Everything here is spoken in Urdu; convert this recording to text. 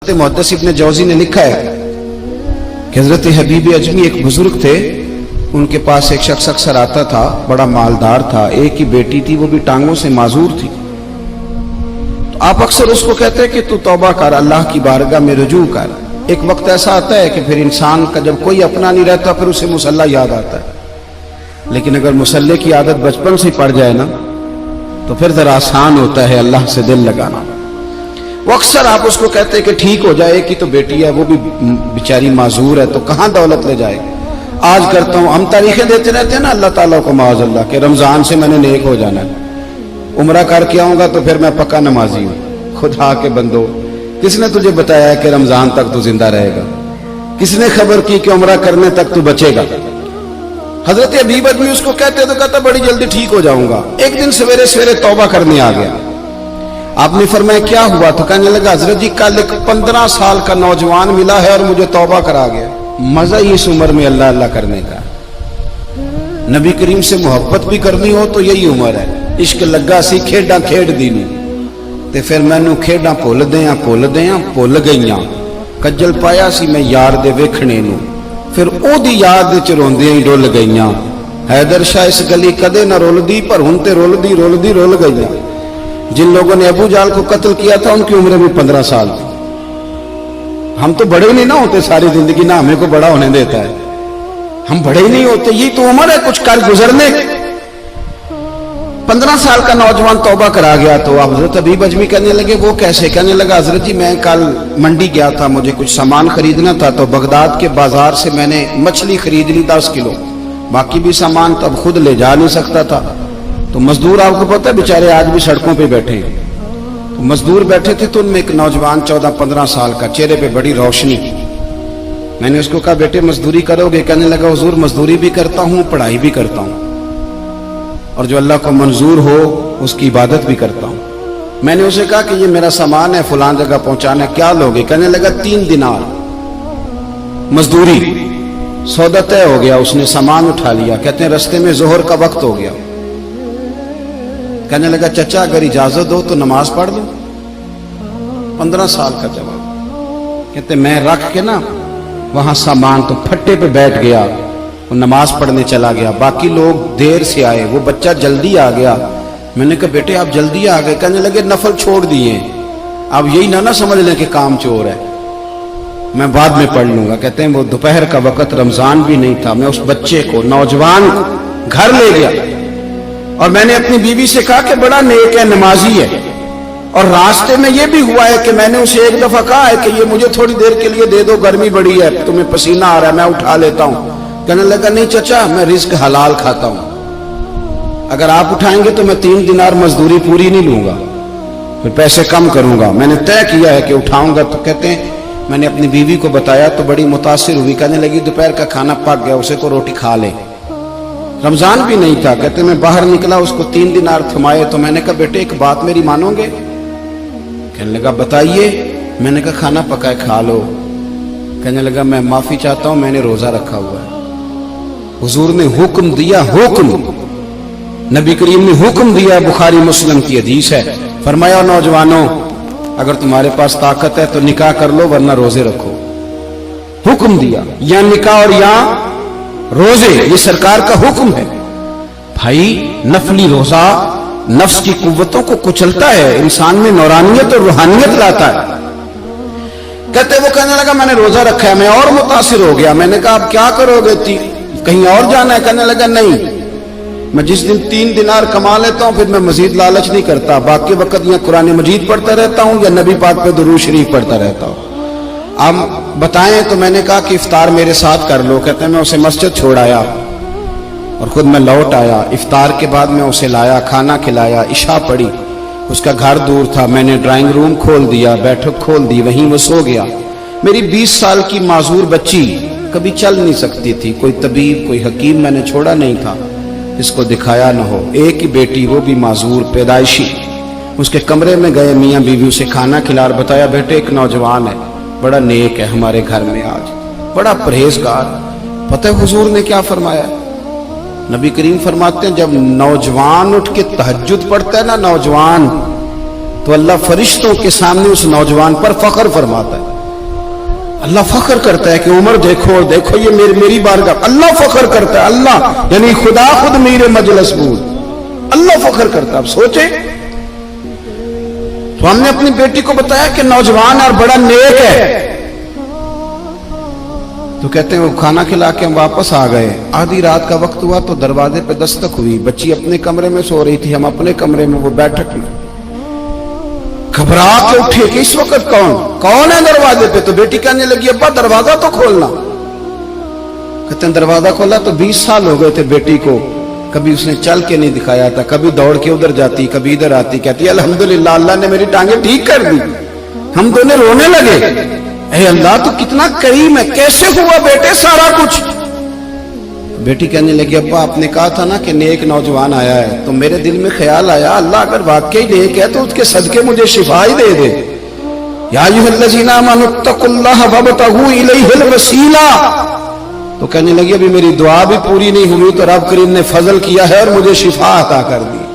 حضرت محدث ابن جوزی نے لکھا ہے کہ حضرت حبیب اجمی ایک بزرگ تھے، ان کے پاس ایک شخص اکثر آتا تھا، بڑا مالدار تھا، ایک ہی بیٹی تھی، وہ بھی ٹانگوں سے معذور تھی۔ تو آپ اکثر اس کو کہتے ہیں کہ تو توبہ کر، اللہ کی بارگاہ میں رجوع کر۔ ایک وقت ایسا آتا ہے کہ پھر انسان کا جب کوئی اپنا نہیں رہتا پھر اسے مصلی یاد آتا ہے، لیکن اگر مصلی کی عادت بچپن سے پڑ جائے نا تو پھر ذرا آسان ہوتا ہے اللہ سے دل لگانا۔ وہ اکثر آپ اس کو کہتے ہیں کہ ٹھیک ہو جائے، کہ تو بیٹی ہے، وہ بھی بیچاری معذور ہے، تو کہاں دولت لے جائے۔ آج کرتا ہوں، ہم تاریخیں دیتے رہتے ہیں نا اللہ تعالیٰ کو معاذ اللہ کہ رمضان سے میں نے نیک ہو جانا ہے، عمرہ کر کے آؤں گا تو پھر میں پکا نمازی ہوں۔ خدا کے بندو، کس نے تجھے بتایا ہے کہ رمضان تک تو زندہ رہے گا؟ کس نے خبر کی کہ عمرہ کرنے تک تو بچے گا؟ حضرت حبیب اجمی اس کو کہتے تو کہتا بڑی جلدی ٹھیک ہو جاؤں گا۔ ایک دن سویرے سویرے توبہ کرنے آ گیا۔ آپ نے فرمایا کیا ہوا؟ تو کہنے لگا حضرت جی کل ایک 15 سال کا نوجوان ملا ہے اور مجھے توبہ کرا گیا۔ مزہ ہی اس عمر میں اللہ اللہ کرنے کا، نبی کریم سے محبت بھی کرنی ہو تو یہی عمر ہے۔ عشق لگا سی کھیڈاں کھیڈ دی نہیں تے پھر مینوں کھیڈاں بھول بھول گئیاں، کجل پایا سی میں یار دے ویکھنے نوں، پھر او دی یاد وچ روندیاں ہی ڈول گئیاں۔ حیدر شاہ اس گلی کدے نہ رولدی پر ہن تے رول گئیاں۔ جن لوگوں نے ابو جہل کو قتل کیا تھا ان کی عمر بھی 15 سال تھی۔ ہم تو بڑے ہی نہیں نہ ہوتے ساری زندگی، نہ ہمیں کو بڑا ہونے دیتا ہے، ہم بڑے ہی نہیں ہوتے، یہ تو عمر ہے کچھ کر گزرنے۔ 15 سال کا نوجوان توبہ کرا گیا تو آپ حضرت حبیب اجمی کہنے لگے وہ کیسے؟ کہنے لگا حضرت جی میں کل منڈی گیا تھا، مجھے کچھ سامان خریدنا تھا، تو بغداد کے بازار سے میں نے مچھلی خرید لی 10 کلو، باقی بھی سامان تب خود لے جا نہیں سکتا تھا۔ تو مزدور آپ کو پتہ ہے بیچارے آج بھی سڑکوں پہ بیٹھے ہیں، تو مزدور بیٹھے تھے تو ان میں ایک نوجوان 14-15 سال کا، چہرے پہ بڑی روشنی۔ میں نے اس کو کہا بیٹے مزدوری کرو گے؟ کہنے لگا حضور مزدوری بھی کرتا ہوں، پڑھائی بھی کرتا ہوں، اور جو اللہ کو منظور ہو اس کی عبادت بھی کرتا ہوں۔ میں نے اسے کہا کہ یہ میرا سامان ہے فلان جگہ پہنچانا ہے، کیا لوگے؟ کہنے لگا 3 دینار مزدوری۔ سودا طے ہو گیا، اس نے سامان اٹھا لیا۔ کہتے ہیں رستے میں ظہر کا وقت ہو گیا، کہنے لگا چچا اگر اجازت ہو تو نماز پڑھ لوں۔ 15 سال کا جواب۔ کہتے میں رکھ کے نا وہاں سامان تو پھٹے پہ بیٹھ گیا، وہ نماز پڑھنے چلا گیا۔ باقی لوگ دیر سے آئے، وہ بچہ جلدی آ گیا۔ میں نے کہا بیٹے آپ جلدی آ گئے؟ کہنے لگے نفل چھوڑ دیے، اب یہی نہ سمجھ لیں کہ کام چور ہے، میں بعد میں پڑھ لوں گا۔ کہتے ہیں وہ دوپہر کا وقت، رمضان بھی نہیں تھا، میں اس بچے کو نوجوان گھر لے گیا اور میں نے اپنی بیوی سے کہا کہ بڑا نیک ہے، نمازی ہے، اور راستے میں یہ بھی ہوا ہے کہ میں نے اسے ایک دفعہ کہا ہے کہ یہ مجھے تھوڑی دیر کے لیے دے دو، گرمی بڑی ہے، تمہیں پسینہ آ رہا ہے، میں اٹھا لیتا ہوں۔ کہنے لگا نہیں چچا میں رزق حلال کھاتا ہوں، اگر آپ اٹھائیں گے تو میں 3 دینار مزدوری پوری نہیں لوں گا، پھر پیسے کم کروں گا، میں نے طے کیا ہے کہ اٹھاؤں گا۔ تو کہتے ہیں میں نے اپنی بیوی کو بتایا تو بڑی متاثر ہوئی، کہنے لگی دوپہر کا کھانا پک گیا، اسے کو روٹی کھا لے، رمضان بھی نہیں تھا۔ کہتے میں باہر نکلا، اس کو 3 دینار تھمائے تو میں نے کہا بیٹے ایک بات میری مانو گے؟ کہنے لگا بتائیے۔ میں نے کہا کھانا پکائے کھا لو۔ کہنے لگا میں معافی چاہتا ہوں، میں نے روزہ رکھا ہوا ہے۔ حضور نے حکم دیا، حکم نبی کریم نے حکم دیا، بخاری مسلم کی حدیث ہے، فرمایا نوجوانوں اگر تمہارے پاس طاقت ہے تو نکاح کر لو ورنہ روزے رکھو۔ حکم دیا، یا نکاح اور یا روزے، یہ سرکار کا حکم ہے۔ بھائی نفلی روزہ نفس کی قوتوں کو کچلتا ہے، انسان میں نورانیت اور روحانیت لاتا ہے۔ کہتے وہ کہنے لگا میں نے روزہ رکھا ہے، میں اور متاثر ہو گیا۔ میں نے کہا آپ کیا کرو گے؟ کہیں اور جانا ہے؟ کہنے لگا نہیں، میں جس دن 3 دینار کما لیتا ہوں پھر میں مزید لالچ نہیں کرتا، باقی وقت یا قرآن مجید پڑھتا رہتا ہوں یا نبی پاک پہ درود شریف پڑھتا رہتا ہوں۔ آپ بتائیں؟ تو میں نے کہا کہ افطار میرے ساتھ کر لو۔ کہتے ہیں میں اسے مسجد چھوڑ آیا اور خود میں لوٹ آیا، افطار کے بعد میں اسے لایا، کھانا کھلایا، عشاء پڑھی، اس کا گھر دور تھا، میں نے ڈرائنگ روم کھول دیا، بیٹھک کھول دی، وہیں وہ سو گیا۔ میری 20 سال کی معذور بچی کبھی چل نہیں سکتی تھی، کوئی طبیب کوئی حکیم میں نے چھوڑا نہیں تھا اس کو دکھایا نہ ہو، ایک ہی بیٹی وہ بھی معذور پیدائشی۔ اس کے کمرے میں گئے، میاں بیوی اسے کھانا کھلا اور بتایا بیٹے ایک نوجوان ہے، بڑا نیک ہے ہمارے گھر میں، آج بڑا پرہیزگار۔ پتہ ہے حضور نے کیا فرمایا؟ نبی کریم فرماتے ہیں جب نوجوان اٹھ کے تہجد پڑھتا ہے نا نوجوان، تو اللہ فرشتوں کے سامنے اس نوجوان پر فخر فرماتا ہے۔ اللہ فخر کرتا ہے کہ عمر دیکھو دیکھو یہ میری بارگاہ. اللہ فخر کرتا ہے, اللہ یعنی خدا خود میرے مجلس بود, اللہ فخر کرتا ہے. اب سوچے تو ہم نے اپنی بیٹی کو بتایا کہ نوجوان اور بڑا نیک ہے, تو کہتے ہیں وہ کھانا کھلا کے ہم واپس آ گئے. آدھی رات کا وقت ہوا تو دروازے پہ دستک ہوئی. بچی اپنے کمرے میں سو رہی تھی, ہم اپنے کمرے میں, وہ بیٹھک میں. گھبرا کے اٹھے کہ اس وقت کون ہے دروازے پہ؟ تو بیٹی کہنے لگی ابا دروازہ تو کھولنا. کہتے ہیں دروازہ کھولا تو 20 سال ہو گئے تھے بیٹی کو, کبھی اس نے چل کے نہیں دکھایا تھا, کبھی دوڑ کے ادھر جاتی کبھی ادھر آتی. کہتی الحمدللہ اللہ نے میری ٹانگیں ٹھیک کر دی. ہم دونوں رونے لگے, اے اللہ تو کتنا کریم ہے, کیسے ہوا بیٹے سارا کچھ؟ بیٹی کہنے لگی ابا آپ نے کہا تھا نا کہ نیک نوجوان آیا ہے, تو میرے دل میں خیال آیا اللہ اگر واقعی نیک ہے تو اس کے صدقے مجھے شفا ہی دے دے. یا ایھا الذین آمنوا اتقوا اللہ وابتغوا الیہ الوسیلہ. تو کہنے لگی ابھی میری دعا بھی پوری نہیں ہوئی تو رب کریم نے فضل کیا ہے اور مجھے شفا عطا کر دی.